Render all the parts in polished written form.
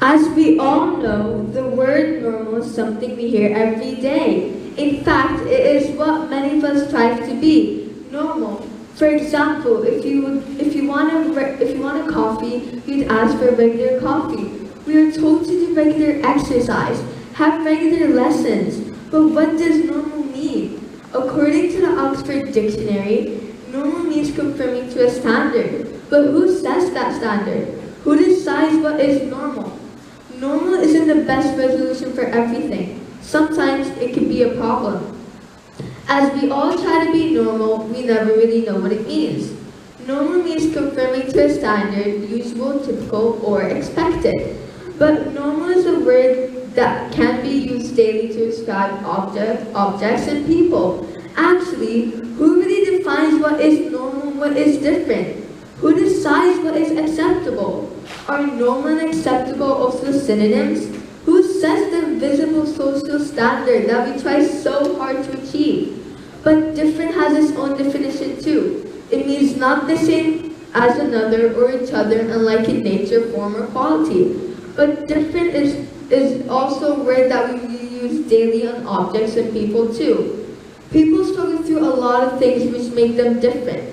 As we all know, the word normal is something we hear every day. In fact, it is what many of us strive to be, normal. For example, if you want a coffee, you'd ask for regular coffee. We are told to do regular exercise, have regular lessons. But what does normal mean? According to the Oxford Dictionary, normal means conforming to a standard. But who sets that standard? Who decides what is normal? Normal isn't the best resolution for everything. Sometimes it can be a problem. As we all try to be normal, we never really know what it means. Normal means conforming to a standard, usual, typical, or expected. But normal is a word that can be used daily to describe objects and people. Actually, who really defines what is normal and what is different? Who decides what is acceptable? Are normal and acceptable also synonyms? Who sets the invisible social standard that we try so hard to achieve? But different has its own definition too. It means not the same as another or each other, unlike in nature, form, or quality. But different is also a word that we use daily on objects and people too. People struggle through a lot of things which make them different.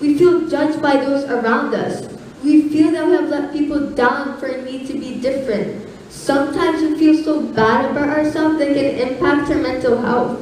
We feel judged by those around us. We feel that we have let people down for a need to be different. Sometimes we feel so bad about ourselves that it can impact our mental health.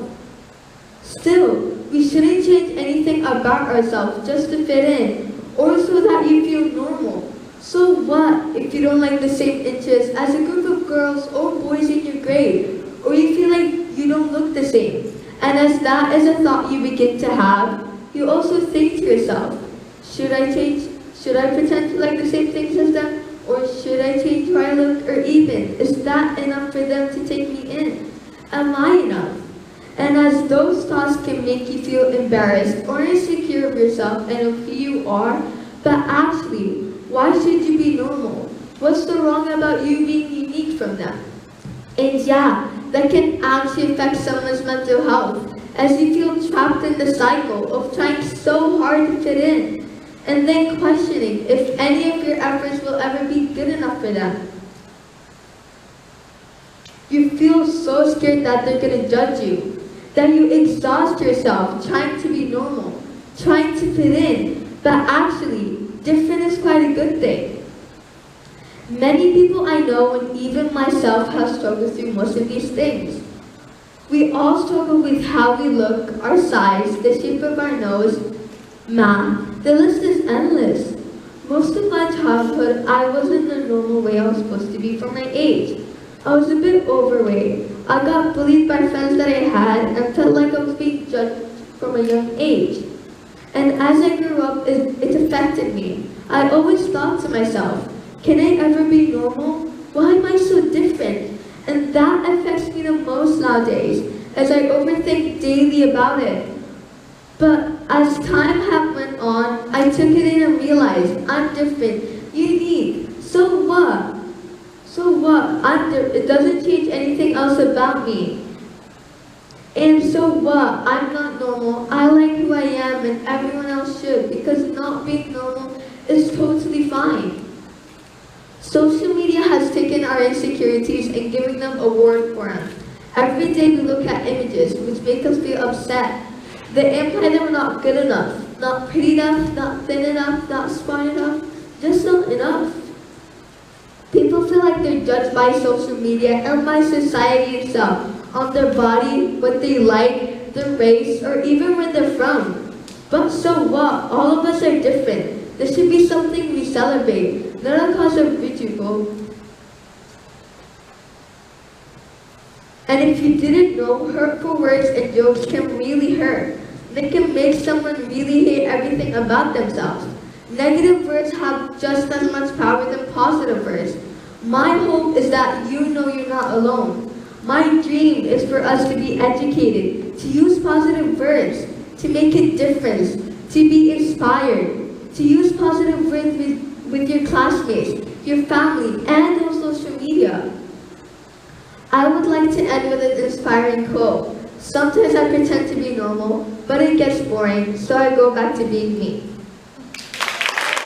Still, we shouldn't change anything about ourselves just to fit in, or so that you feel normal. So what if you don't like the same interests as a group of girls or boys in your grade, or you feel like you don't look the same? And as that is a thought you begin to have, you also think to yourself, should I change? Should I pretend to like the same things as them? Or should I change how I look? Or even, is that enough for them to take me in? Am I enough? And as those thoughts can make you feel embarrassed or insecure of yourself and of who you are, but actually, why should you be normal? What's so wrong about you being unique from them? And yeah, that can actually affect someone's mental health, as you feel trapped in the cycle of trying so hard to fit in, and then questioning if any of your efforts will ever be good enough for them. You feel so scared that they're going to judge you, that you exhaust yourself trying to be normal, trying to fit in, but actually, different is quite a good thing. Many people I know, and even myself, have struggled through most of these things. We all struggle with how we look, our size, the shape of our nose, math. The list is endless. Most of my childhood, I wasn't the normal way I was supposed to be for my age. I was a bit overweight. I got bullied by friends that I had and felt like I was being judged from a young age. And as I grew up, it affected me. I always thought to myself, can I ever be normal? Why am I so different? And that affects me the most nowadays, as I overthink daily about it. But as time went on, I took it in and realized I'm different, unique. So what? So what? It doesn't change anything else about me. And so what? I'm not normal. I like who I am, and everyone else should, because not being normal is totally fine. Social media has taken our insecurities and given them a word for them. Every day we look at images which make us feel upset. They imply that we're not good enough, not pretty enough, not thin enough, not smart enough, just not enough. People feel like they're judged by social media and by society itself on their body, what they like, their race, or even where they're from. But so what? All of us are different. This should be something we celebrate, not a cause of ridicule. And if you didn't know, hurtful words and jokes can really hurt. They can make someone really hate everything about themselves. Negative words have just as much power than positive words. My hope is that you know you're not alone. My dream is for us to be educated, to use positive words, to make a difference, to be inspired, to use positive words with your classmates, your family, and on social media. I would like to end with an inspiring quote. Sometimes I pretend to be normal, but it gets boring, so I go back to being me.